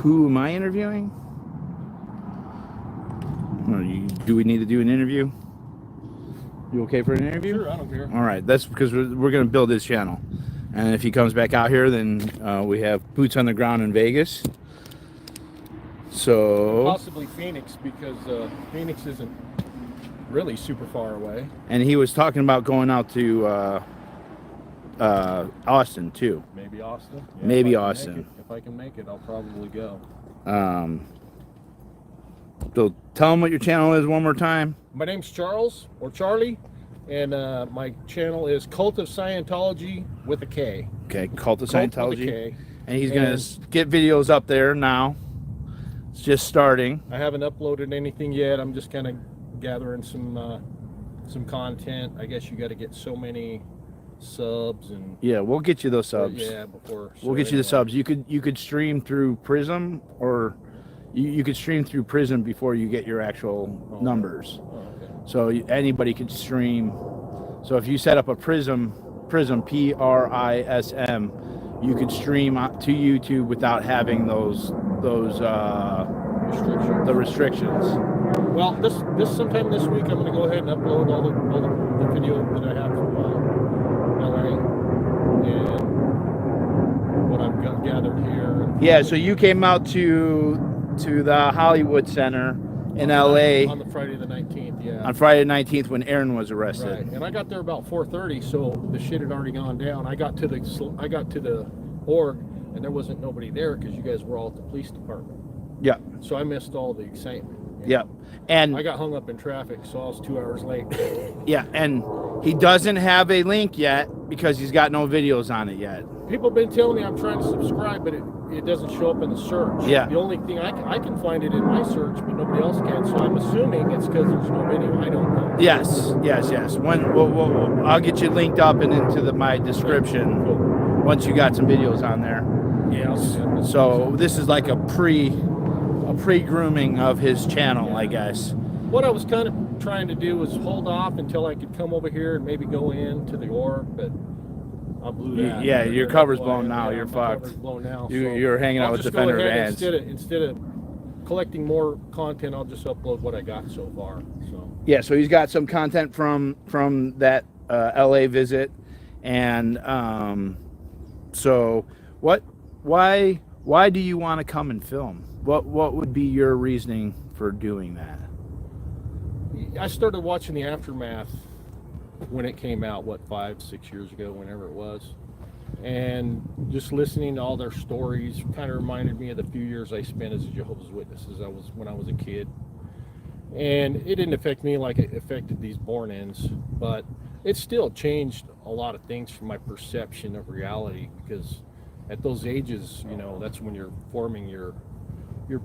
Who am I interviewing? Do we need to do an interview? You okay for an interview? Sure, I don't care. All right, that's because we're going to build his channel. And if he comes back out here, then we have boots on the ground in Vegas. So possibly Phoenix, because Phoenix isn't really super far away. And he was talking about going out to Austin too. Maybe Austin. Yeah, maybe Austin. If I can make it, I'll probably go. So tell him what your channel is one more time. My name's Charles, or Charlie, and my channel is Cult of Scientology with a K. Okay, Cult of Scientology. With a K. And he's going to get videos up there now. It's just starting. I haven't uploaded anything yet. I'm just kind of gathering some content. I guess you got to get so many subs and we'll get you those subs. We'll get you the subs. You could stream through Prism, or you could stream through Prism before you get your actual numbers. Okay. So anybody could stream. So if you set up a Prism PRISM, you could stream to YouTube without having those restrictions. Well, this sometime this week, I'm going to go ahead and upload all the video that I have from LA and what I've gathered here. Yeah, so you came out to the Hollywood Center in LA on the Friday the 19th. Yeah. On Friday the 19th when Aaron was arrested. Right. And I got there about 4:30, so the shit had already gone down. I got to the org, and there wasn't nobody there because you guys were all at the police department. Yeah. So I missed all the excitement. Yeah. And I got hung up in traffic, so I was 2 hours late. Yeah, and he doesn't have a link yet because he's got no videos on it yet. People have been telling me I'm trying to subscribe, but it doesn't show up in the search. Yeah. The only thing I can find it in my search, but nobody else can. So I'm assuming it's because there's no video. I don't know. Yes. I'll get you linked up and into my description once you got some videos on there. Yeah. So this is like a pre-grooming of his channel, I guess. What I was kind of trying to do was hold off until I could come over here and maybe go into the org, but I blew that. Yeah, your cover's blown now. You're fucked. Cover's blown now. You're hanging out with Defender Vans. Instead of collecting more content, I'll just upload what I got so far. So yeah, so he's got some content from that LA visit, and so why do you want to come and film? What would be your reasoning for doing that? I started watching the aftermath when it came out, 5-6 years ago, whenever it was, and just listening to all their stories kind of reminded me of the few years I spent as a Jehovah's Witnesses. When I was a kid, and it didn't affect me like it affected these born-ins, but it still changed a lot of things from my perception of reality, because at those ages, that's when you're forming your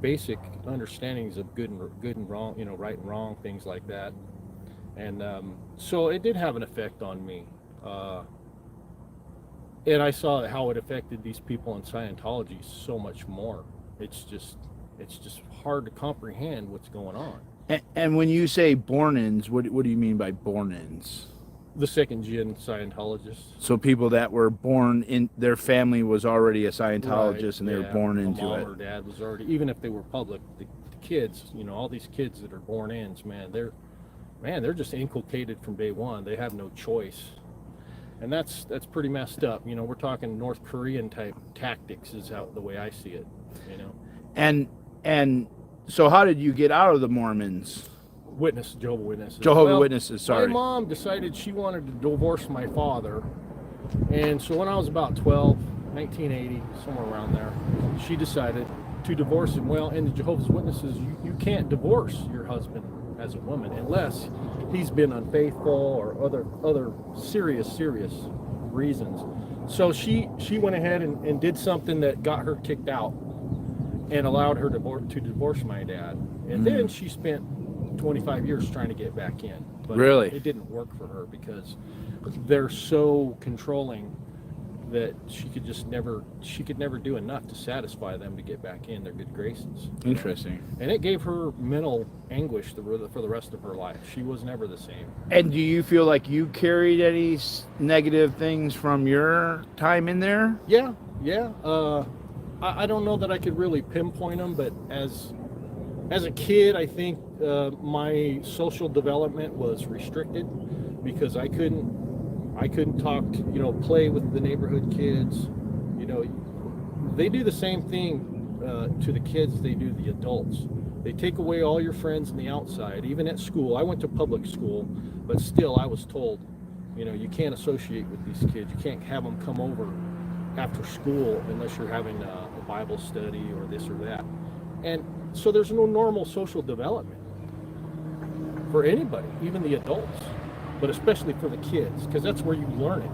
basic understandings of good and wrong, right and wrong, things like that. And so it did have an effect on me. And I saw how it affected these people in Scientology so much more. It's just hard to comprehend what's going on. And when you say born-ins, what do you mean by born-ins? The second-gen Scientologists. So people that were born in, their family was already a Scientologist, right, and they were born into mom it. Or dad was already, even if they were public, the kids, all these kids that are born-ins, they're just inculcated from day one. They have no choice. And that's pretty messed up. We're talking North Korean type tactics is the way I see it, And so how did you get out of the Mormons? Jehovah's Witnesses. Witnesses, sorry. My mom decided she wanted to divorce my father. And so when I was about 12, 1980, somewhere around there, she decided to divorce him. Well, in the Jehovah's Witnesses, you can't divorce your husband as a woman unless he's been unfaithful or other serious reasons. So she went ahead and did something that got her kicked out and allowed her to divorce my dad. And then she spent 25 years trying to get back in. But really? It didn't work for her because they're so controlling that she could never do enough to satisfy them to get back in their good graces. Interesting. And it gave her mental anguish for the rest of her life. She was never the same. And do you feel like you carried any negative things from your time in there? Yeah. I don't know that I could really pinpoint them, but as a kid, I think my social development was restricted because I couldn't talk to, play with the neighborhood kids. They do the same thing to the kids they do the adults. They take away all your friends on the outside, even at school. I went to public school, but still I was told, you can't associate with these kids. You can't have them come over after school unless you're having a Bible study or this or that. And so there's no normal social development for anybody, even the adults, but especially for the kids, because that's where you learn it.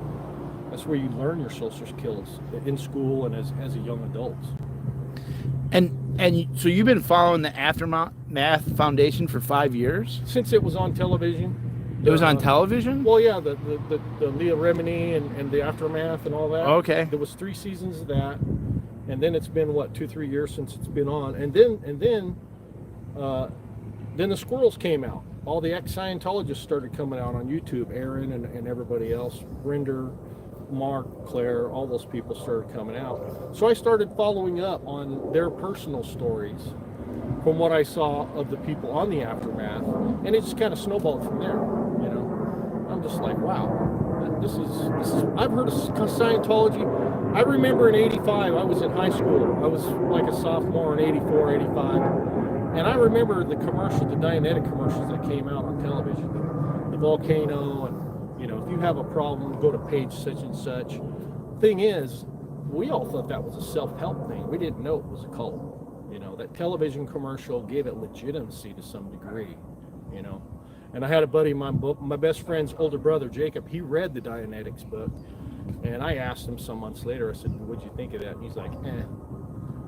That's where you learn your social skills in school and as a young adult. And so you've been following the Aftermath Foundation for 5 years? Since it was on television. It was on television? Well, yeah, the Leah Remini and the Aftermath and all that. Okay. There was 3 seasons of that, and then it's been 2-3 years since it's been on, and then the squirrels came out. All the ex-Scientologists started coming out on YouTube. Aaron and everybody else, Rinder, Mark, Claire, all those people started coming out. So I started following up on their personal stories from what I saw of the people on the Aftermath, and it just kind of snowballed from there. I'm just like, wow, this is. I've heard of Scientology. I remember in '85, I was in high school. I was like a sophomore in '84, '85, and I remember the Dianetic commercials that came out on television, the volcano, and if you have a problem, go to page such and such. Thing is, we all thought that was a self-help thing. We didn't know it was a cult. That television commercial gave it legitimacy to some degree. And I had a buddy, my best friend's older brother, Jacob. He read the Dianetics book, and I asked him some months later. I said, "What'd you think of that?" And he's like, "Eh."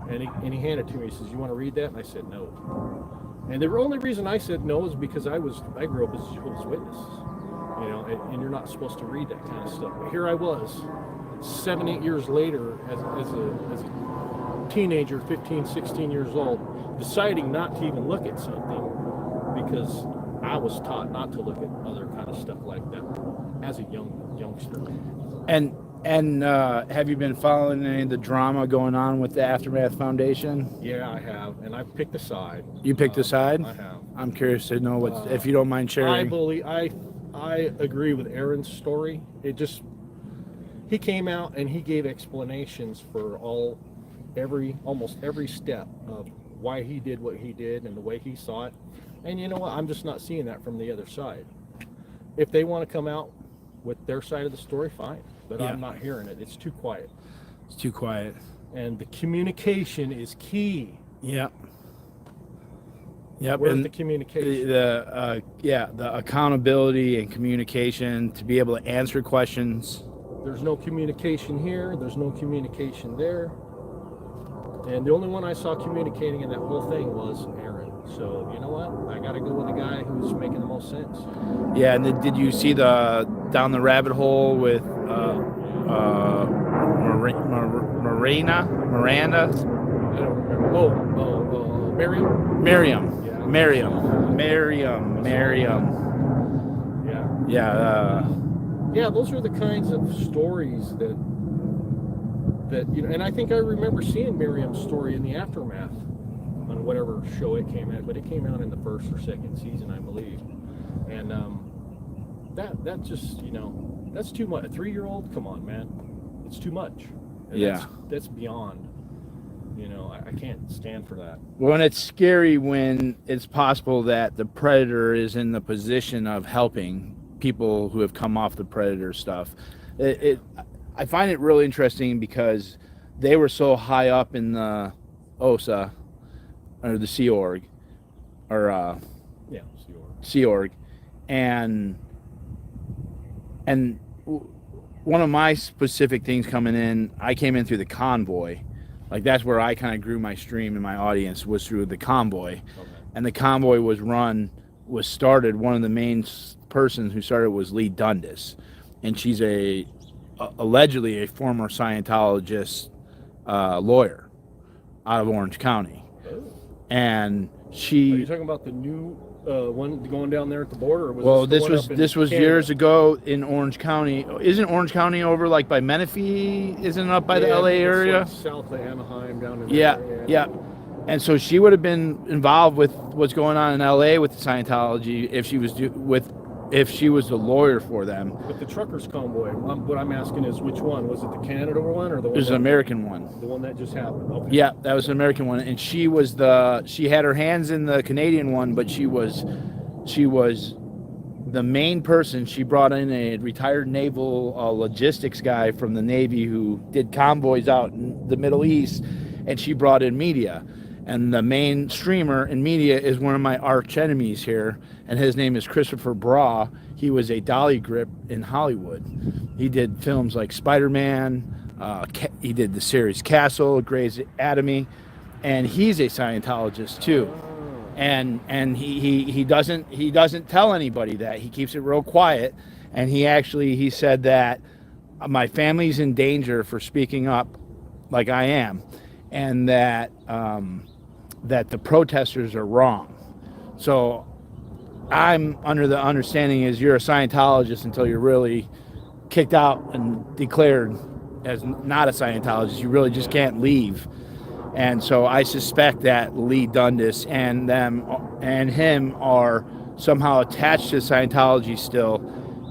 And he handed it to me. He says, "You want to read that?" And I said, "No." And the only reason I said no is because I grew up as Jehovah's Witnesses. And you're not supposed to read that kind of stuff. But here I was, 7-8 years later, as a teenager, 15, 16 years old, deciding not to even look at something because I was taught not to look at other kind of stuff like that as a youngster. And have you been following any of the drama going on with the Aftermath Foundation? Yeah, I have, and I've picked a side. You picked a side? I have. I'm curious to know if you don't mind sharing. I agree with Aaron's story. He came out and he gave explanations for almost every step of why he did what he did and the way he saw it. And you know what? I'm just not seeing that from the other side. If they want to come out with their side of the story, fine. But yeah. I'm not hearing it. It's too quiet. It's too quiet. And the communication is key. Yep. Where's the communication? The accountability and communication to be able to answer questions. There's no communication here. There's no communication there. And the only one I saw communicating in that whole thing was Aaron. So you know what? I got to go with the guy who's making the most sense. Yeah, and did you see down the rabbit hole with Miranda? I don't remember. Miriam. Yeah. Miriam. Yeah. Yeah, those are the kinds of stories that and I think I remember seeing Miriam's story in the Aftermath on whatever show it came out, but it came out in the first or second season, I believe. And that just that's too much. A 3-year-old, come on, man, it's too much. And yeah, that's beyond. I can't stand for that. Well, and it's scary when it's possible that the predator is in the position of helping people who have come off the predator stuff. I find it really interesting because they were so high up in the OSA or the Sea Org, or Sea Org, and one of my specific things coming in, I came in through the convoy. Like that's where I kind of grew my stream and my audience was through the convoy. Okay. And the convoy was started. One of the main persons who started was Lee Dundas, and she's allegedly a former Scientologist lawyer out of Orange County. Oh. And she. Are you talking about the new one going down there at the border? Or was Well, this the one up in this was Canada? years ago in Orange County. Isn't Orange County over like by Menifee? Isn't it up by the Yeah, I LA think it's area? like south of Anaheim, down in Yeah, there. yeah. And so she would have been involved with what's going on in LA with Scientology if she was if she was the lawyer for them. But the truckers convoy, what I'm asking is, which one? Was it the Canada one or the one? It was an American one. The one that just happened. Okay. Yeah, that was an American one, and she had her hands in the Canadian one, but she was the main person. She brought in a retired naval logistics guy from the Navy who did convoys out in the Middle East, and she brought in media. And the main streamer in media is one of my arch enemies here, and his name is Christopher Bra. He was a dolly grip in Hollywood. He did films like Spider-Man. He did the series Castle, Grey's Anatomy, and he's a Scientologist too. And he doesn't tell anybody that. He keeps it real quiet. And he said that my family's in danger for speaking up like I am, and that that the protesters are wrong. So I'm under the understanding is you're a Scientologist until you're really kicked out and declared as not a Scientologist. You really just can't leave. And so I suspect that Lee Dundas and him are somehow attached to Scientology still,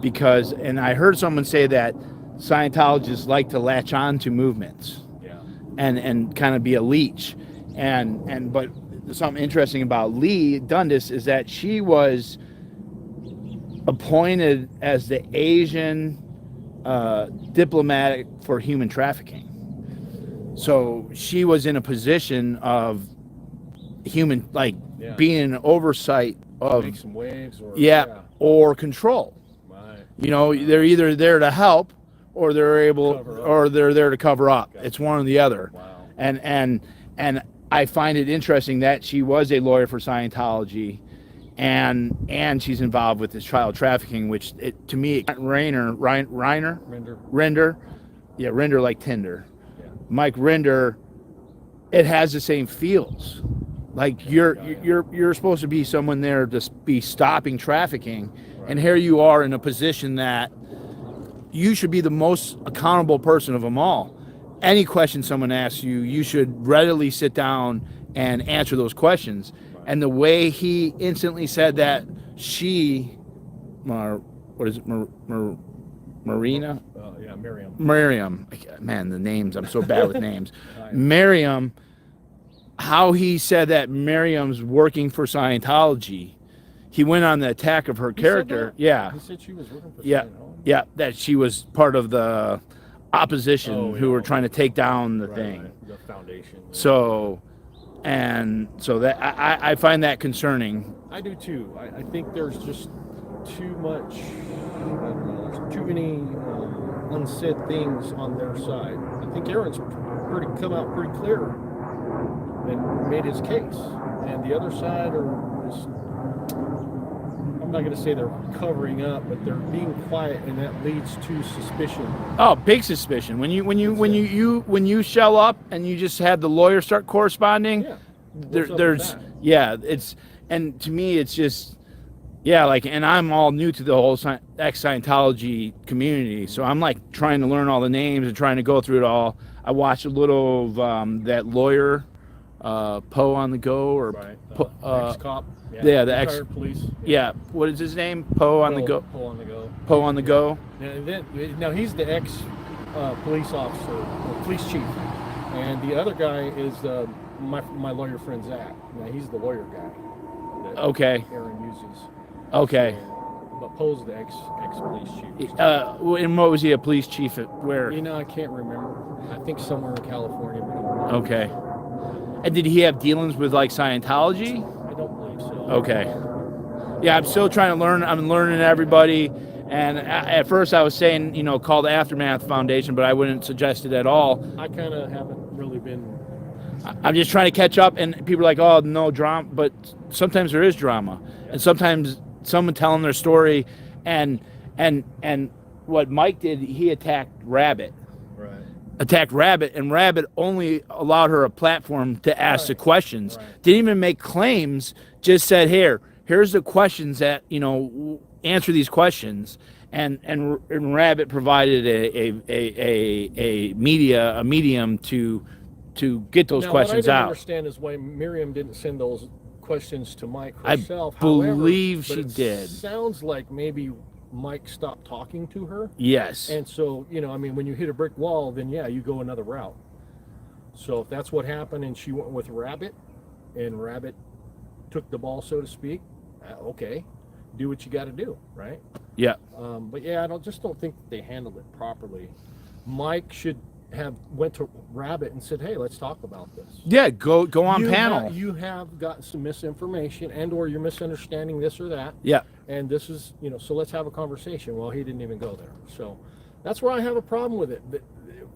because, and I heard someone say that Scientologists like to latch on to movements, and kind of be a leech. But something interesting about Lee Dundas is that she was appointed as the Asian diplomatic for human trafficking. So she was in a position of human, being an oversight of make some waves or control. Right. You know, they're either there to help or they're there to cover up. Gotcha. It's one or the other. Wow. And I find it interesting that she was a lawyer for Scientology, and she's involved with this child trafficking, which to me, Render like Tinder. Mike Rinder, it has the same feels. Like you're supposed to be someone there to be stopping trafficking, and here you are in a position that you should be the most accountable person of them all. Any question someone asks you, you should readily sit down and answer those questions. And the way he instantly said that Miriam, man, the names, I'm so bad with names. Miriam, how he said that Miriam's working for Scientology. He went on the attack of her character. Yeah. He said she was working for Scientology. Yeah, that she was part of the opposition who were trying to take down the thing. Right. The foundation. So that I find that concerning. I do too. I think there's just too much, there's too many unsaid things on their side. I think Aaron's come out pretty clear and made his case, and the other side are just, I'm not going to say they're covering up, but they're being quiet, and that leads to suspicion. Oh, big suspicion. When you shell up and you just have the lawyer start corresponding, and to me it's just and I'm all new to the whole ex-Scientology community, so I'm like trying to learn all the names and trying to go through it all. I watched a little of that lawyer, Poe on the Go, or ex-cop. Yeah, the ex-police. Yeah, what is his name? Poe on the Go. Poe on the Go. Now he's the ex-police officer, or police chief, and the other guy is my lawyer friend Zach. Now he's the lawyer guy. That Aaron uses. Okay. So, but Poe's the ex-police chief. And what was he, a police chief at where? I can't remember. I think somewhere in California. Okay. And did he have dealings with like Scientology? I don't believe so. Okay. Yeah, I'm still trying to learn. I'm learning everybody. And at first I was saying, call the Aftermath Foundation, but I wouldn't suggest it at all. I kind of haven't really been. I'm just trying to catch up, and people are like, oh, no drama. But sometimes there is drama. And sometimes someone telling their story, and what Mike did, he attacked Rabbit. And Rabbit only allowed her a platform to ask the questions. Didn't even make claims, just said, here's the questions that, answer these questions. And Rabbit provided a medium to get those questions what I didn't out. understand is why Miriam didn't send those questions to Mike I herself. believe However, she did. Sounds like maybe Mike stopped talking to her. Yes. And so, when you hit a brick wall, then yeah, you go another route. So if that's what happened and she went with Rabbit and Rabbit took the ball, so to speak, okay, do what you got to do, right? Yeah. But yeah, I just don't think that they handled it properly. Mike should have went to Rabbit and said, "Hey, let's talk about this." Yeah, go on panel. You have gotten some misinformation, or you're misunderstanding this or that. Yeah. And this is, so let's have a conversation. Well, he didn't even go there. So that's where I have a problem with it.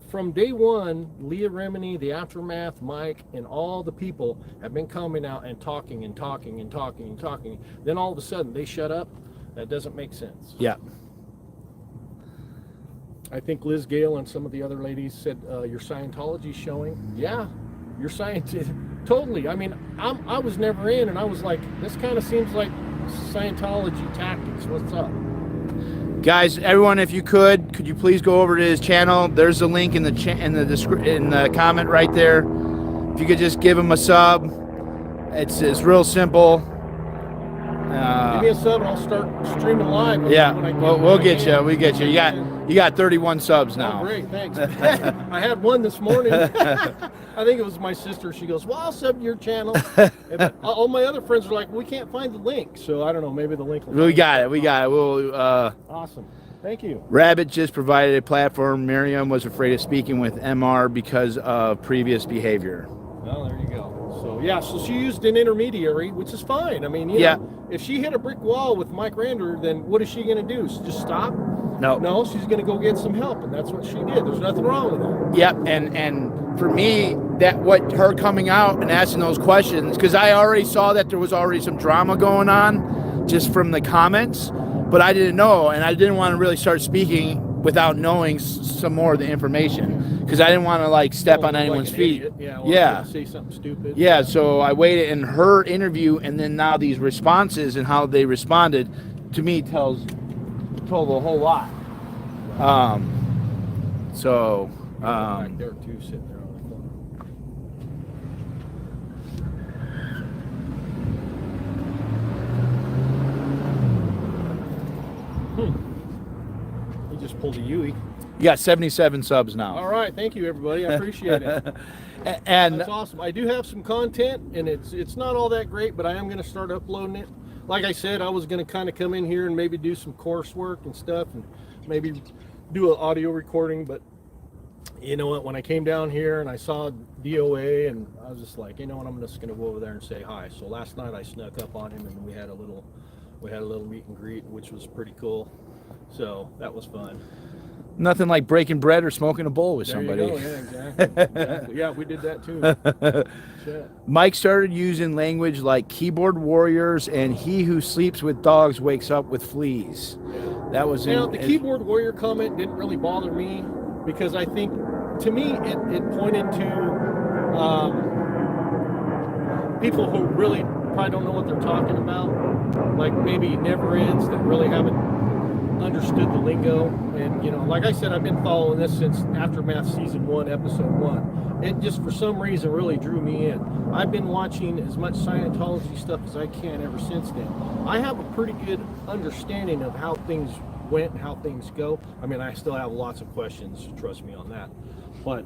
From day one, Leah Remini, the Aftermath, Mike, and all the people have been coming out and talking and talking and talking and talking. Then all of a sudden they shut up. That doesn't make sense. Yeah. I think Liz Gale and some of the other ladies said your Scientology showing. Yeah, your scientist. Totally. I mean, I was never in, and I was like, this kind of seems like Scientology tactics. What's up? Guys, everyone, if you could you please go over to his channel? There's a link in the comment right there. If you could just give him a sub, it's real simple. Give me a sub, and I'll start streaming live. Yeah, when we'll get you. We get you. You got 31 subs now. Oh, great, thanks. I had one this morning. I think it was my sister. She goes, "Well, I'll sub to your channel." And all my other friends are like, "We can't find the link." So I don't know. Maybe the link. We got it. We'll. Awesome. Thank you. Rabbit just provided a platform. Miriam was afraid of speaking with MR because of previous behavior. Well, there you go. So yeah, so she used an intermediary, which is fine. I mean, you know, if she hit a brick wall with Mike Rander, then what is she going to do? Just stop? No, she's going to go get some help, and that's what she did. There's nothing wrong with that. Yep, and for me, her coming out and asking those questions, because I already saw that there was already some drama going on just from the comments, but I didn't know, and I didn't want to really start speaking without knowing some more of the information, because I didn't want to step on anyone's feet. Idiot. Yeah. Say something stupid. Yeah, so I waited, and her interview, and then now these responses and how they responded, to me told a whole lot. Back there too, sitting there on the corner. He just pulled a Yui. You got 77 subs now. All right, thank you everybody. I appreciate it. And that's awesome. I do have some content, and it's not all that great, but I am going to start uploading it. Like I said, I was going to kind of come in here and maybe do some coursework and stuff, and maybe do an audio recording. But you know what? When I came down here and I saw D.O.A, and I was just like, you know what? I'm just going to go over there and say hi. So last night I snuck up on him, and we had a little meet and greet, which was pretty cool. So that was fun. Nothing like breaking bread or smoking a bowl with somebody. There you go. Yeah, exactly. Yeah, we did that too. Shit. Mike started using language like keyboard warriors and he who sleeps with dogs wakes up with fleas. Yeah. That was the keyboard warrior comment didn't really bother me, because I think, to me, it pointed to people who really probably don't know what they're talking about, like maybe never ends, that really haven't understood the lingo. And like I said, I've been following this since Aftermath season 1, episode 1. It just for some reason really drew me in. I've been watching as much Scientology stuff as I can ever since then. I have a pretty good understanding of how things went and how things go. I mean, I still have lots of questions, trust me on that, but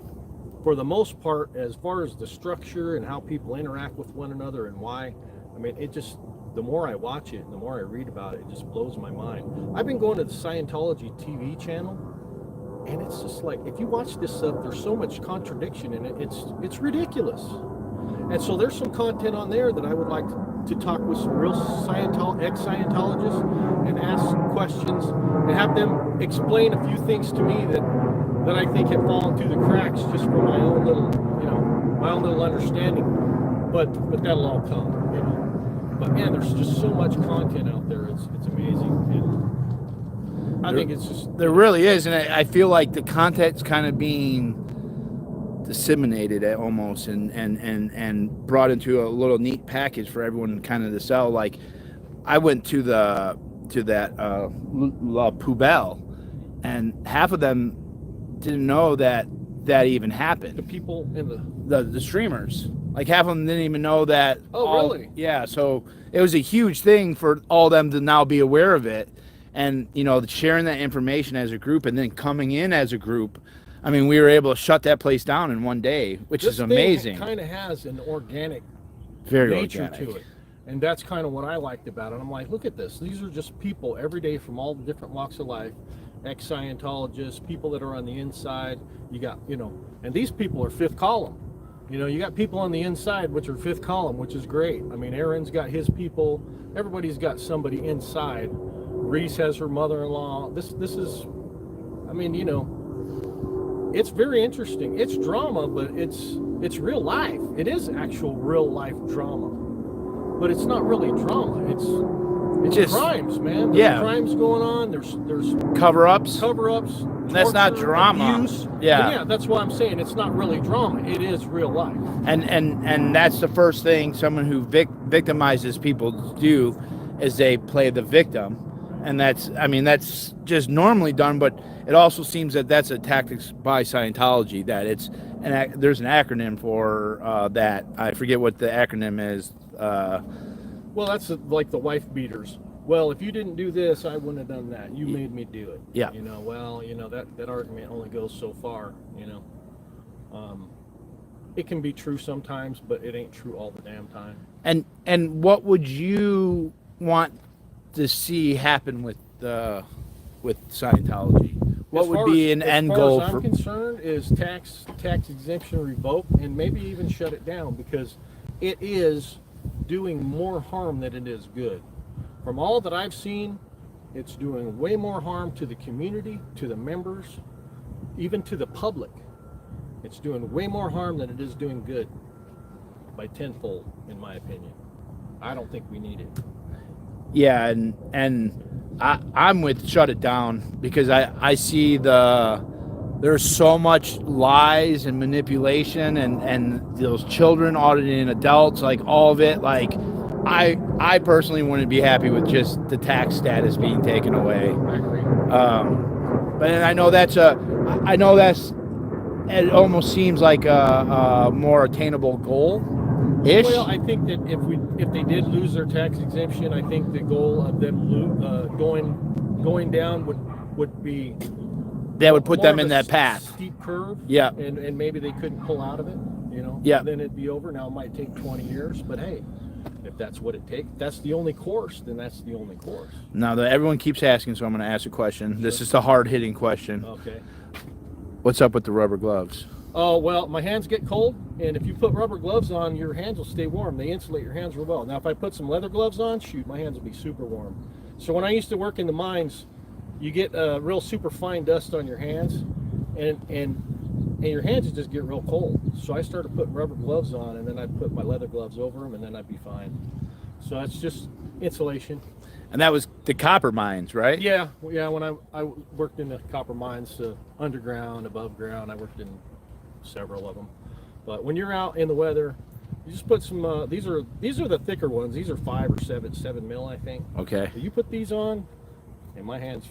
for the most part, as far as the structure and how people interact with one another and why, I mean, it just, the more I watch it and the more I read about it, it just blows my mind. I've been going to the Scientology TV channel, and it's just like, if you watch this stuff, there's so much contradiction in it, it's ridiculous. And so there's some content on there that I would like to talk with some real ex-Scientologists and ask questions and have them explain a few things to me that I think have fallen through the cracks just from my own little understanding. But that'll all come, But man, there's just so much content out there. It's amazing. And I think it's just, there really is, and I feel like the content's kind of being disseminated almost and brought into a little neat package for everyone kind of to sell. Like I went to that La Poubelle, and half of them didn't know that even happened. The people in the streamers, like half of them didn't even know that. Oh, really? Yeah. So it was a huge thing for all of them to now be aware of it, and sharing that information as a group, and then coming in as a group. I mean, we were able to shut that place down in one day, which is amazing. This thing kind of has an organic Very nature organic to it. And that's kind of what I liked about it. I'm like, look at this. These are just people every day from all the different walks of life, ex-Scientologists, people that are on the inside. You got, and these people are fifth column. You got people on the inside, which are fifth column, which is great. I mean, Aaron's got his people. Everybody's got somebody inside. Reese has her mother-in-law. This is, I mean, it's very interesting. It's drama, but it's real life. It is actual real life drama, but it's not really drama. It's just crimes, man. There's crimes going on. There's cover-ups. That's not drama. Abuse. Yeah, that's why I'm saying it's not really drama. It is real life. And that's the first thing someone who victimizes people do, is they play the victim. And that's just normally done, but it also seems that that's a tactic by Scientology, that there's an acronym for that. I forget what the acronym is. Well, that's like the wife beaters. Well, if you didn't do this, I wouldn't have done that. You made me do it. Yeah. That argument only goes so far, It can be true sometimes, but it ain't true all the damn time. And what would you want to see happen with Scientology? What would be an end goal? As far as I'm concerned, is tax exemption revoked, and maybe even shut it down, because it is doing more harm than it is good. From all that I've seen, it's doing way more harm to the community, to the members, even to the public. It's doing way more harm than it is doing good, by tenfold, in my opinion. I don't think we need it. Yeah, and I'm with shut it down, because I see there's so much lies and manipulation, and those children auditing adults, like all of it. Like I personally wouldn't be happy with just the tax status being taken away. I agree. But I know it almost seems like a more attainable goal-ish. Well, I think that if they did lose their tax exemption, I think the goal of them going down would be that would put them in that path. Steep curve. Yeah. And maybe they couldn't pull out of it. Yeah. Then it'd be over. Now it might take 20 years, but hey, if that's what it takes, that's the only course. Then that's the only course. Now that everyone keeps asking, so I'm going to ask a question. Sure. This is the hard-hitting question. Okay. What's up with the rubber gloves? Oh, well, my hands get cold, and if you put rubber gloves on, your hands will stay warm. They insulate your hands real well. Now, if I put some leather gloves on, shoot, my hands will be super warm. So when I used to work in the mines, you get real super fine dust on your hands, and your hands would just get real cold. So I started putting rubber gloves on, and then I'd put my leather gloves over them, and then I'd be fine. So that's just insulation. And that was the copper mines, right? Yeah. When I worked in the copper mines, underground, above ground, I worked in several of them. But when you're out in the weather, you just put some. These are the thicker ones. These are 5 or 7 mil, I think. Okay. But you put these on, and my hands.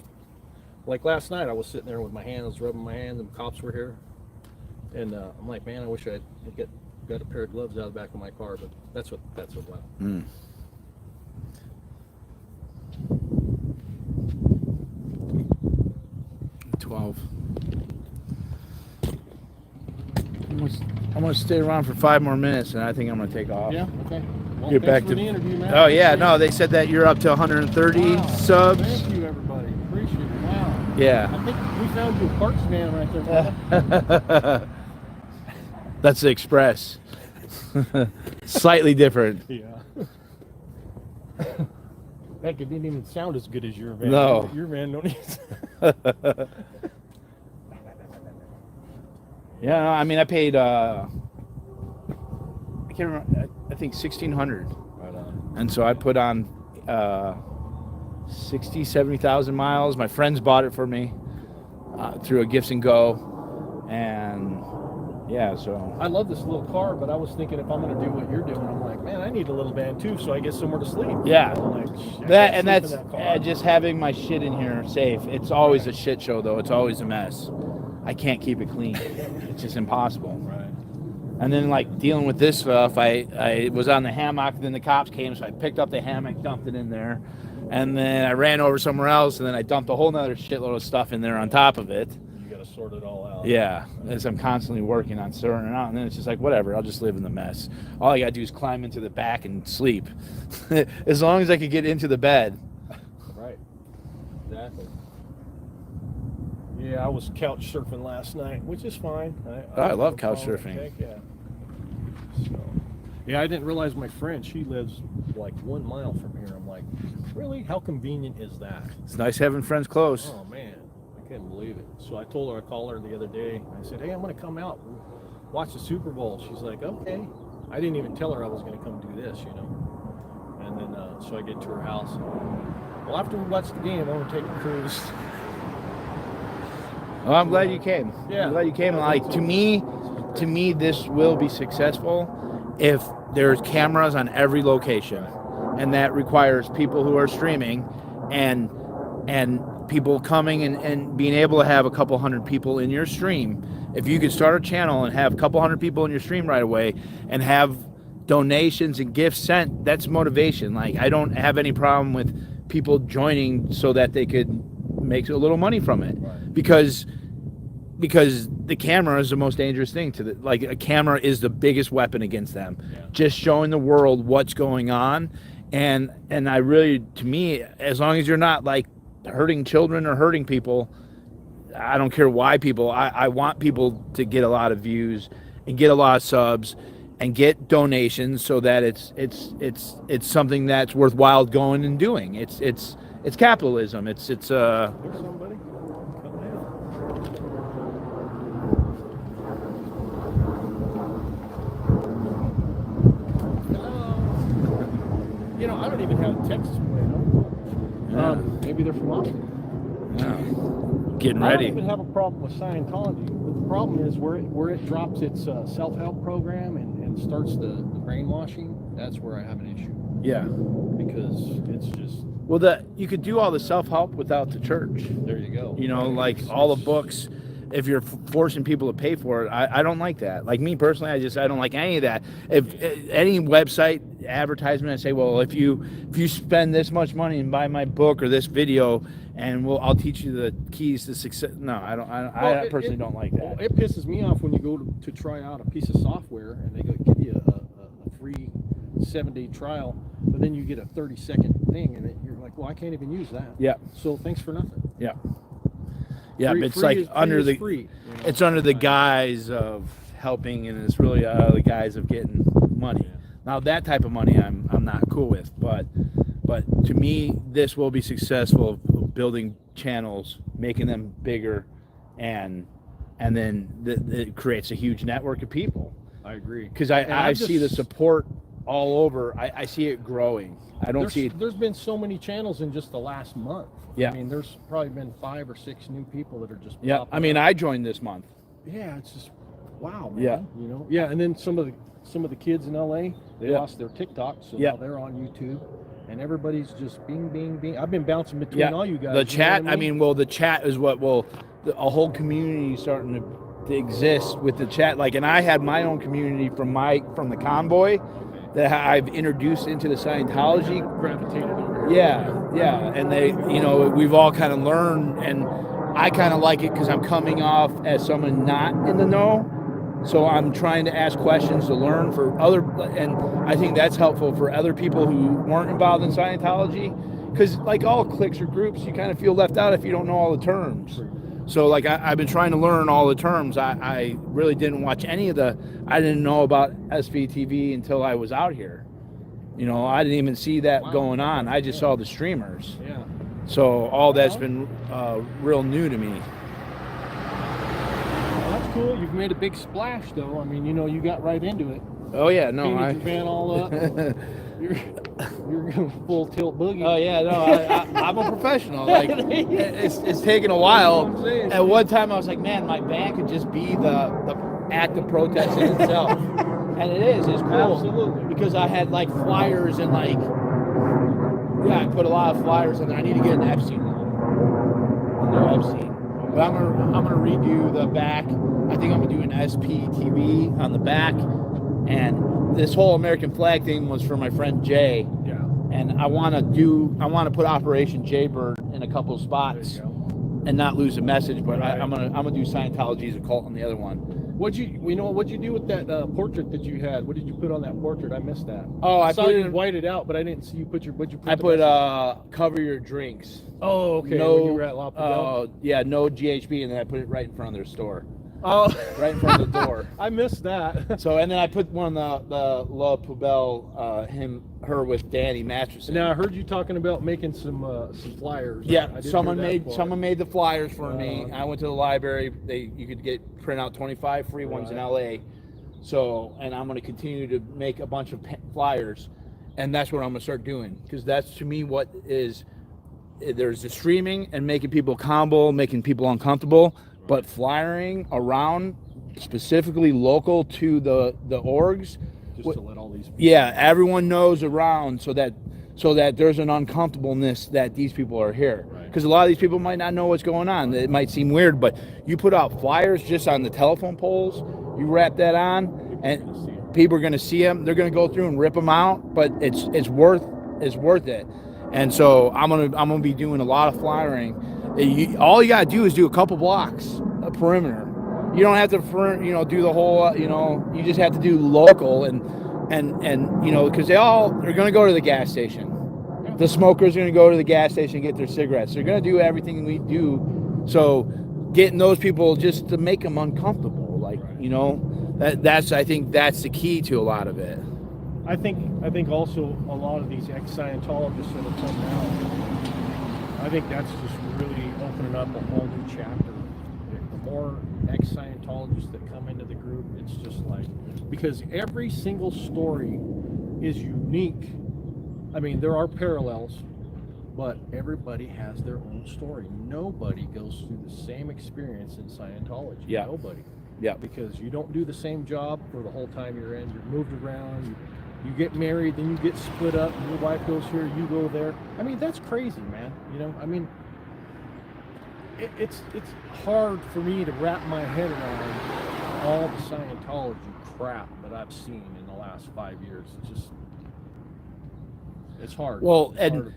Like last night, I was sitting there with my hands, rubbing my hands, and the cops were here, and I'm like, man, I wish I'd got a pair of gloves out of the back of my car. But that's what went. 12. I'm gonna stay around for 5 more minutes, and I think I'm gonna take off. Yeah. Okay. Well, Get back for to the interview, man. Oh yeah, no, they said that you're up to 130 subs. Thank you, everybody. Appreciate it. Wow. Yeah. I think we found you a parts man right there. That's the Express. Slightly different. Yeah. Heck, it didn't even sound as good as your van. No. Your van don't even. Yeah, no, I mean, I paid. I can't remember. I think $1,600. Right on. And so I put on 70,000 miles. My friends bought it for me through a Gifts and Go, and Yeah, so I love this little car, but I was thinking if I'm going to do what you're doing, I'm like, man, I need a little van too, so I get somewhere to sleep. yeah, I'm like, I that can't and sleep that's in that car. just having my shit in here safe. It's always a shit show though. It's always a mess. I can't keep it clean. It's just impossible. Right. And then like dealing with this stuff, I was on the hammock, then the cops came, so I picked up the hammock, dumped it in there, and then I ran over somewhere else, and then I dumped a whole nother shitload of stuff in there on top of it. You got to sort it all out. Yeah, as I'm constantly working on sorting it out, and then it's just like, whatever, I'll just live in the mess. All I gotta do is climb into the back and sleep. As long as I could get into the bed. Right. Exactly. Yeah, I was couch surfing last night, which is fine. I love couch surfing. Heck yeah. So, yeah, I didn't realize my friend, she lives like 1 mile from here. I'm like, really? How convenient is that? It's nice having friends close. Oh, man. I can't believe it. So I told her, I called her the other day. I said, hey, I'm going to come out and watch the Super Bowl. She's like, okay. I didn't even tell her I was going to come do this, you know. And then, so I get to her house. Well, after we watch the game, I'm going to take a cruise. Well, I'm glad you came. Yeah. I'm glad you came. Like to me, this will be successful if there's cameras on every location, and that requires people who are streaming, and people coming and being able to have a couple hundred people in your stream. If you could start a channel and have a couple hundred people in your stream right away, and have donations and gifts sent, that's motivation. Like I don't have any problem with people joining so that they could make a little money from it. Right. Because the camera is the most dangerous thing to like a camera is the biggest weapon against them. Yeah. Just showing the world what's going on, and I really, to me, as long as you're not like hurting children or hurting people, I don't care why people. I want people to get a lot of views and get a lot of subs and get donations so that it's something that's worthwhile going and doing. It's capitalism. There's somebody. You know, I don't even have Texas right. Maybe they're from Austin. Yeah. Getting I ready. don't even have a problem with Scientology. But the problem is where it drops its self-help program and starts the brainwashing. That's where I have an issue. Yeah. Because it's just... Well, you could do all the self-help without the church. There you go. You know, like all the books, if you're forcing people to pay for it, I don't like that. Like me personally, I don't like any of that. If any website advertisement, I say, well, if you spend this much money and buy my book or this video, and I'll teach you the keys to success. No, I personally don't like that. Well, it pisses me off when you go to try out a piece of software and they give you a free 7-day trial, but then you get a 30-second thing, and you're like, well, I can't even use that. Yeah. So thanks for nothing. Yeah. Yeah, Free, it's free like is, under the free, you know? it's under the guise of helping, and it's really the guise of getting money. Yeah. Now that type of money I'm not cool with, but to me this will be successful of building channels, making them bigger, and then it creates a huge network of people. I agree. Because I see the support all over. I see it growing. I don't see it. There's been so many channels in just the last month. Yeah. I mean, there's probably been 5 or 6 new people that are just Yeah. I mean, I joined this month. Yeah, it's just wow, man. Yeah. You know. Yeah, and then some of the kids in LA, they lost their TikTok, so now they're on YouTube, and everybody's just bing, bing, bing. I've been bouncing between all you guys. The chat. I mean, the chat is what a whole community starting to exist with the chat. Like, and I had my own community from the convoy that I've introduced into the Scientology. Gravitated over here. Yeah, and they, we've all kind of learned, and I kind of like it because I'm coming off as someone not in the know, so I'm trying to ask questions to learn for other, and I think that's helpful for other people who weren't involved in Scientology, because like all cliques or groups, you kind of feel left out if you don't know all the terms. So like I've been trying to learn all the terms. I really didn't watch any of I didn't know about SVTV until I was out here. I didn't even see that going on. I just saw the streamers. Yeah. So all that's been real new to me. Well, that's cool. You've made a big splash, though. I mean, you got right into it. Oh yeah, no, Painted your van all up. You're going full tilt boogie. Oh yeah, no, I'm a professional. Like it's taken a while. At one time, I was like, man, my van could just be the act of protest in itself. And it is. It's cool. Absolutely. Because I had like flyers and like, I put a lot of flyers in there. I need to get an Epstein one. No Epstein. But I'm gonna redo the back. I think I'm gonna do an SPTV on the back. And this whole American flag thing was for my friend Jay. Yeah. And I want to put Operation Jaybird in a couple of spots and not lose the message. But Right. I'm gonna do Scientology as a cult on the other one. What'd you do with that portrait that you had? What did you put on that portrait? I missed that. Oh, I saw put you it. white it out, but I didn't see you put your. What'd you put? I the put message? cover your drinks. Oh, okay. No, when you were at La Poubelle? yeah, no GHB, and then I put it right in front of their store, Oh, right in front of the door. I missed that. So, and then I put one on the La Poubelle, her with Danny mattresses. Now I heard you talking about making some flyers. Yeah, I did someone hear that part. made the flyers for me. I went to the library. You could print out 25 free ones in LA. So, and I'm going to continue to make a bunch of flyers, and that's what I'm going to start doing, because that's to me what is. There's the streaming and making people combo, making people uncomfortable, but flyering around specifically local to the orgs. Just to let all these. Yeah, everyone knows around so that there's an uncomfortableness that these people are here. Because a lot of these people might not know what's going on. It might seem weird, but you put out flyers just on the telephone poles, you wrap that on, and people are going to see them. They're going to go through and rip them out, but it's worth it. And so I'm gonna be doing a lot of flyering. All you gotta do is do a couple blocks, a perimeter. You don't have to, do the whole. You just have to do local and because they're gonna go to the gas station. The smokers are gonna go to the gas station and get their cigarettes. They're gonna do everything we do. So getting those people just to make them uncomfortable, I think that's the key to a lot of it. I think also a lot of these ex-Scientologists that have come out, I think that's just really opening up a whole new chapter. The more ex-Scientologists that come into the group, it's just like, because every single story is unique. I mean, there are parallels, but everybody has their own story. Nobody goes through the same experience in Scientology. Yeah. Nobody. Yeah. Because you don't do the same job for the whole time you're in. You're moved around. You get married, then you get split up. Your wife goes here, you go there. I mean, that's crazy, man. I mean, it's hard for me to wrap my head around all the Scientology crap that I've seen in the last 5 years. It's hard. Well, it's hard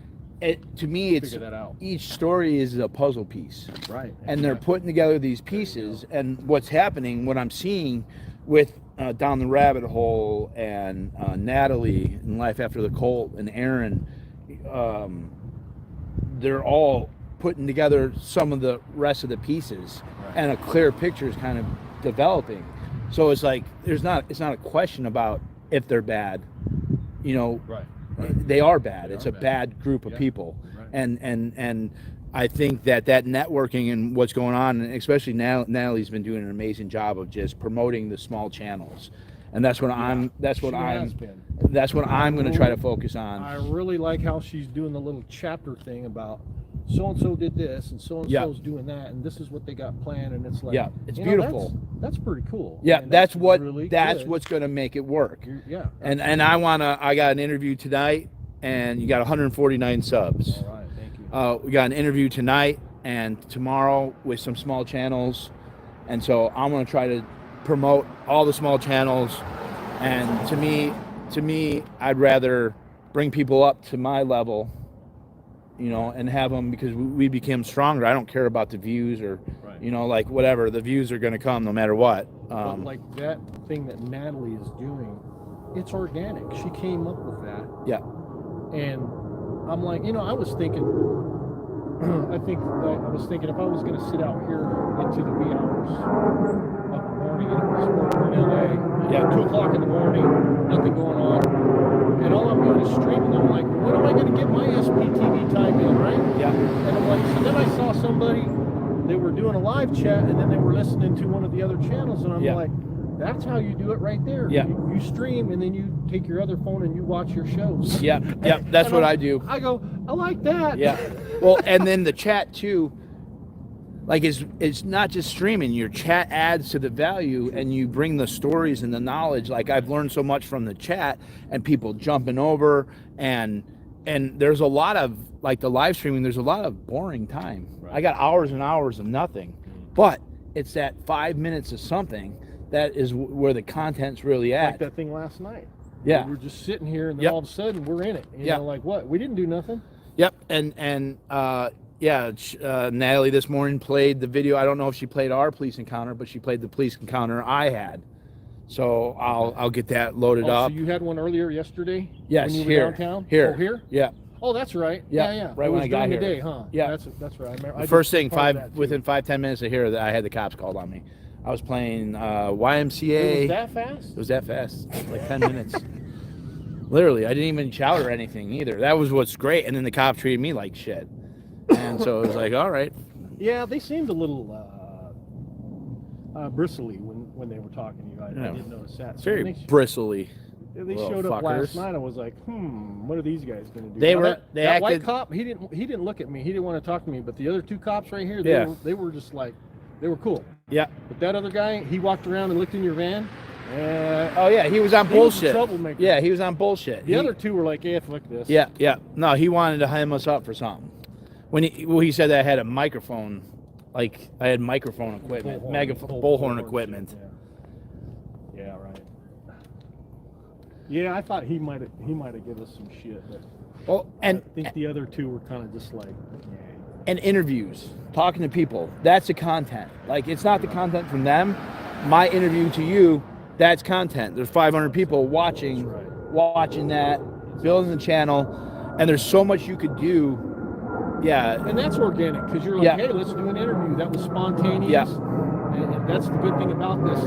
to me, it's figure that out. Each story is a puzzle piece, Right? and they're putting together these pieces. And what's happening, what I'm seeing with Down the Rabbit Hole and Natalie and Life After the Cult and Aaron, they're all putting together some of the rest of the pieces, and a clear picture is kind of developing. So it's like it's not a question about if they're bad, Right. They are bad. It's a bad group of people, Right. and I think that networking and what's going on, and especially now, Natalie's been doing an amazing job of just promoting the small channels, and that's what I'm going to try to focus on. I really like how she's doing the little chapter thing about so and so did this and so and so's doing that, and this is what they got planned, and it's like, it's beautiful. That's pretty cool. Yeah, I mean, that's really what's going to make it work. Yeah, and I got an interview tonight, and you got 149 subs. all right, thank you. We got an interview tonight and tomorrow with some small channels, and so I'm going to try to promote all the small channels. And to me, I'd rather bring people up to my level, and have them, because we became stronger. I don't care about the views or, like whatever. The views are going to come no matter what. But like that thing that Natalie is doing, it's organic. She came up with that. Yeah. And I'm like, I was thinking, I was thinking if I was going to sit out here into the wee hours of the morning, and it was in LA, 2 o'clock in the morning, nothing going on, and all I'm doing is streaming. I'm like, when am I going to get my SPTV time in, right? Yeah. And I'm like, so then I saw somebody, they were doing a live chat, and then they were listening to one of the other channels, and I'm like, that's how you do it right there. Yeah. You stream, and then you take your other phone and you watch your shows. Yeah. Yeah. That's what I do. I go, I like that. Yeah. Well, and then the chat too. like it's not just streaming. Your chat adds to the value, and you bring the stories and the knowledge. Like I've learned so much from the chat and people jumping over, and there's a lot of, like the live streaming, there's a lot of boring time. I got hours and hours of nothing, but it's that 5 minutes of something that is where the content's really at. Like that thing last night. Yeah, we were just sitting here, and then all of a sudden we're in it. You know, like what? We didn't do nothing. Yep, yeah, Natalie this morning played the video. I don't know if she played our police encounter, but she played the police encounter I had. So I'll get that loaded up. So you had one earlier yesterday? Yes, when you here. were downtown? Here. Oh, here? Yeah. Oh, that's right. Yeah, Yeah. right it when was I got during here. the day, huh? Yeah. That's right. I remember. The first thing, within 5-10 minutes of here, that I had the cops called on me. I was playing YMCA. It was that fast? It was that fast, like 10 minutes. Literally, I didn't even shout or anything either. That was what's great. And then the cop treated me like shit. And so it was like, all right. Yeah, they seemed a little bristly when they were talking to you. I didn't notice that. So Very bristly. They showed up last night. I was like, what are these guys going to do? That white cop, he didn't look at me. He didn't want to talk to me. But the other two cops right here, they were just like, they were cool. Yeah. But that other guy, he walked around and looked in your van. Oh yeah, he was on bullshit. Troublemaker. Yeah, he was on bullshit. The other two were like, "Yeah, fuck this." Yeah. No, he wanted to hem us up for something. When he said that I had a microphone, like I had microphone equipment, bullhorn equipment. Yeah, right. Yeah, I thought he might have given us some shit, but I think the other two were kind of just like, yeah. And interviews, talking to people, that's the content. Like it's not the content from them. My interview to you, that's content. There's 500 people watching that, building the channel, and there's so much you could do. Yeah. And that's organic, because you're like, hey, let's do an interview. That was spontaneous. Yeah. And that's the good thing about this.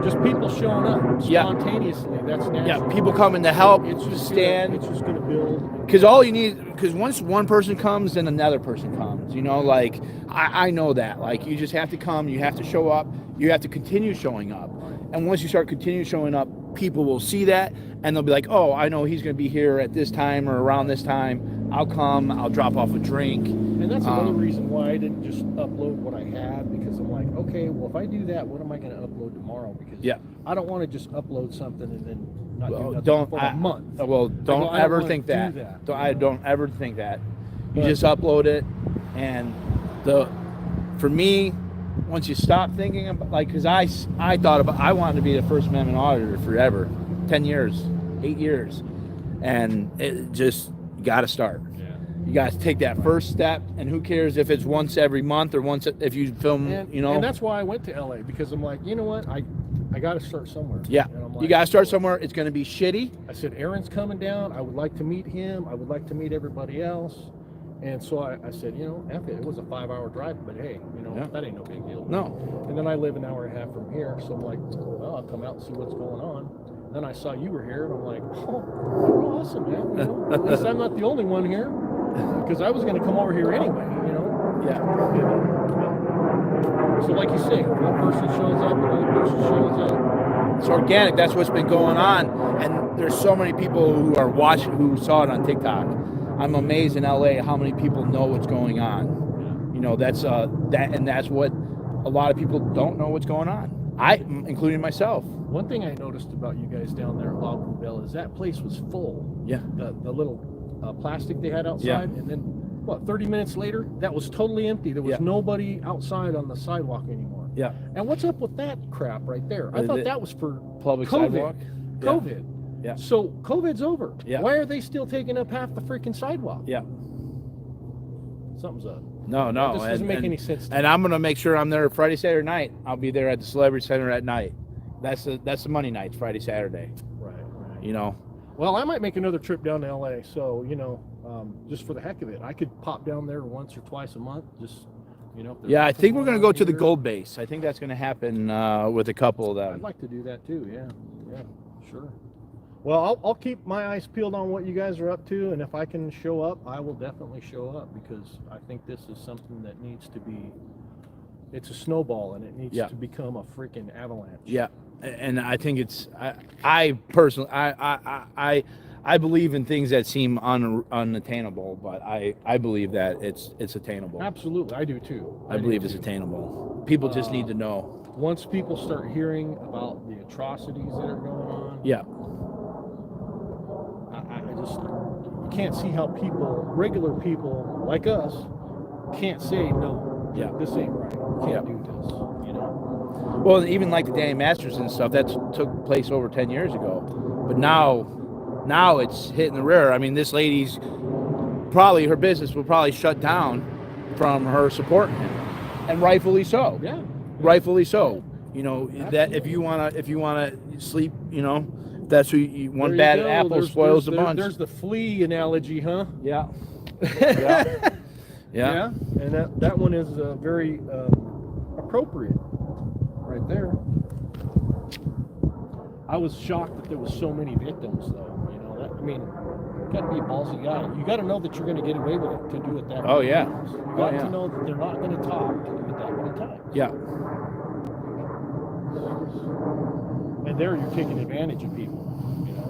Just people showing up spontaneously. That's natural. Yeah, people coming to help, it's just stand. It's just going to build. Because all you need, because once one person comes, then another person comes. You know, like, I know that. Like, you just have to come, you have to show up, you have to continue showing up. And once you start continue showing up, people will see that, and they'll be like, oh, I know he's going to be here at this time or around this time. I'll come, I'll drop off a drink. And that's another reason why I didn't just upload what I had, because I'm like, okay, well, if I do that, what am I going to upload tomorrow? Because I don't want to just upload something and then not do nothing for a month. Well, don't ever think that. I don't ever think that. You just upload it, and for me, once you stop thinking about, like, because I thought about, I wanted to be a First Amendment auditor forever, 10 years, 8 years, and it just, you got to start. You got to take that first step, and who cares if it's once every month or once if you film, you know. And that's why I went to LA, because I'm like, you know what, I got to start somewhere. Yeah, like, you got to start somewhere. It's going to be shitty. I said, Aaron's coming down. I would like to meet him. I would like to meet everybody else. And so I said, you know, F it. It was a 5-hour drive, but hey, you know, that ain't no big deal. No. And then I live an hour and a half from here, so I'm like, well, I'll come out and see what's going on. Then I saw you were here, and I'm like, oh, you're awesome, man. You know, at least I'm not the only one here, because I was going to come over here anyway, you know. Yeah. So like you say, one person shows up, another person shows up. It's organic. That's what's been going on, and there's so many people who are watching, who saw it on TikTok. I'm amazed in LA how many people know what's going on. You know, that's that's what a lot of people don't know what's going on. Including myself. One thing I noticed about you guys down there at La Poubelle is that place was full. Yeah. The little plastic they had outside, and then 30 minutes later, that was totally empty. There was nobody outside on the sidewalk anymore. Yeah. And what's up with that crap right there? I thought that was for public COVID. sidewalk. COVID. Yeah. So COVID's over. Yeah. Why are they still taking up half the freaking sidewalk? Yeah. Something's up. No. This doesn't make any sense. And I'm gonna make sure I'm there Friday, Saturday night. I'll be there at the Celebrity Center at night. That's the money nights, Friday, Saturday. Right. You know. Well, I might make another trip down to LA. So you know, just for the heck of it, I could pop down there once or twice a month. Just you know. Yeah, I think we're gonna go to the Gold Base. I think that's gonna happen with a couple of them. I'd like to do that too. Yeah. Sure. Well, I'll keep my eyes peeled on what you guys are up to, and if I can show up, I will definitely show up, because I think this is something that needs to be, it's a snowball, and it needs to become a freaking avalanche. Yeah, and I think it's, I personally, I I believe in things that seem unattainable, but I believe that it's attainable. Absolutely, I do too. I believe it's attainable. People just need to know. Once people start hearing about the atrocities that are going on, Yeah. I just can't see how regular people like us, can't say no. Yeah. This ain't right. Can't do this. You know. Well, even like the Danny Masters and stuff that took place over 10 years ago, but now it's hitting the rear. I mean, this lady's probably, her business will probably shut down from her supporting him, and rightfully so. Yeah. Rightfully so. You know, that if you wanna sleep, you know, that's who one bad apple spoils the bunch. There's the flea analogy, huh? Yeah. Yeah. Yeah. And that one is very appropriate right there. I was shocked that there was so many victims, though. You know, I mean, you got to be a ballsy guy. You got to know that you're going to get away with it to do it that way. Oh yeah. You got to know that they're not going to talk to do it that many times. Yeah. And there you're taking advantage of people. You know.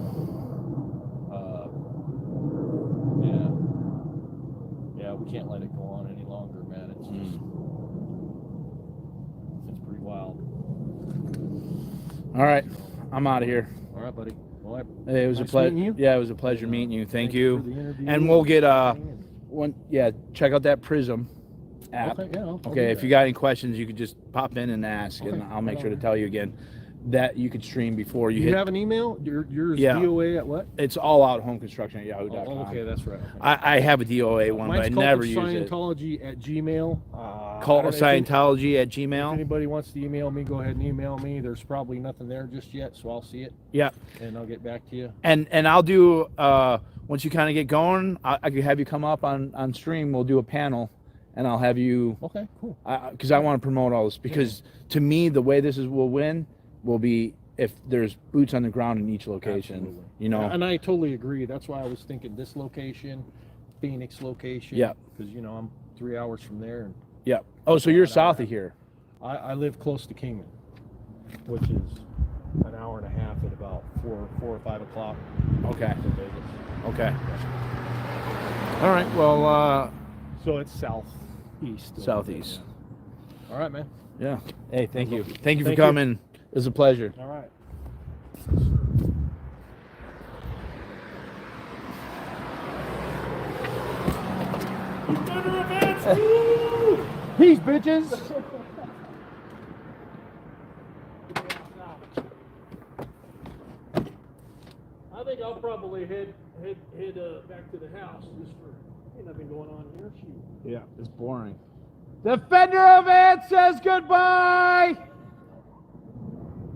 Yeah, we can't let it go on any longer, man. It's just, it's pretty wild. All right, I'm out of here. All right, buddy. Well, It was a nice pleasure. meeting you. Yeah, it was a pleasure meeting you. Thank you. for the interview. And we'll get one. Yeah, check out that Prism app. Okay, yeah, I'll do Okay, if that. you got any questions, you could just pop in and ask, and Okay, I'll make right sure to on. tell you again that you could stream before you You hit. have an email? Yours Yeah. D.O.A. at what? It's all out home construction at yahoo.com. Oh, okay, that's right. Okay. I have a D.O.A. one, Mine's but I called never the use it. Scientology at Gmail. Call I don't know, Scientology at If Gmail. anybody wants to email me, go ahead and email me. There's probably nothing there just yet, so I'll see it Yeah, and I'll get back to you. and I'll do once you kind of get going, I could have you come up on stream. We'll do a panel, and I'll have you Okay, cool. because I want to promote all this. Because to me, the way this will win will be if there's boots on the ground in each location. Absolutely. You know. And I totally agree. That's why I was thinking this location, Phoenix location. Yeah. Because, you know, I'm 3 hours from there. And Yeah. Oh, so you're south of here. I live close to Kingman, which is an hour and a half at about 4 or 5 o'clock. Okay. to Vegas. Okay. All right. Well, So it's southeast. southeast. All right, man. Yeah. Hey, thank you. Thank you for Thank you. coming. It was a pleasure. All right. Peace, bitches. I think I'll probably head back to the house just for ain't nothing going on here. Shoot. Yeah, it's boring. Defender of Ant says goodbye.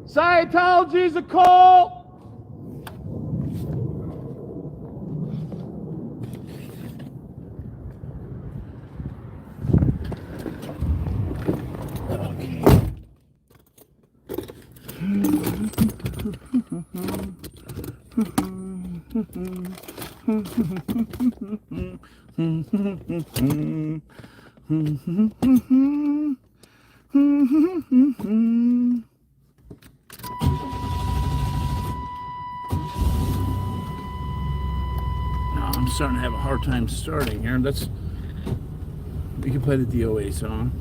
Scientology's a cult. I'm starting to have a hard time starting here. We can play the D.O.A. song.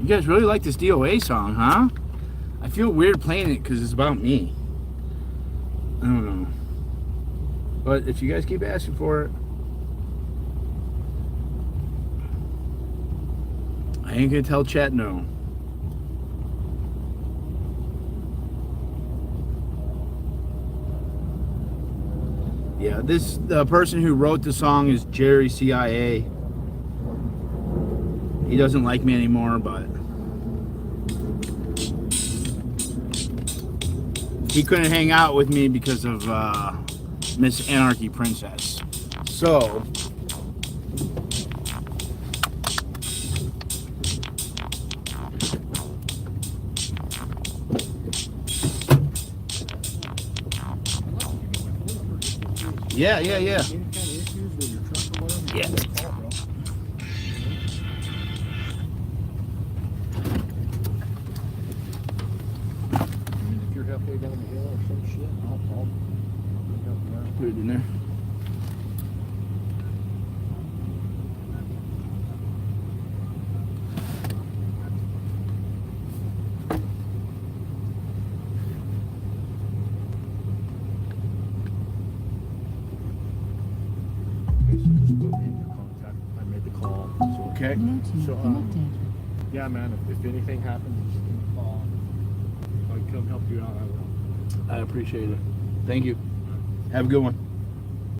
You guys really like this D.O.A. song, huh? I feel weird playing it because it's about me. I don't know. But if you guys keep asking for it, I ain't gonna tell chat no. Yeah, the person who wrote the song is Jerry CIA. He doesn't like me anymore, but he couldn't hang out with me because of Miss Anarchy Princess. So yeah. Any kind of issues with your truck or whatever? Yeah. If you're halfway down the hill or some shit. I'll help you out. Put it in there. Okay, so just put me in your contact. I made the call. So, Okay. Bluetooth So, connected. yeah, man, if anything happens, just give me a call. If I can come help you out, I will. I appreciate it. Thank you. Have a good one.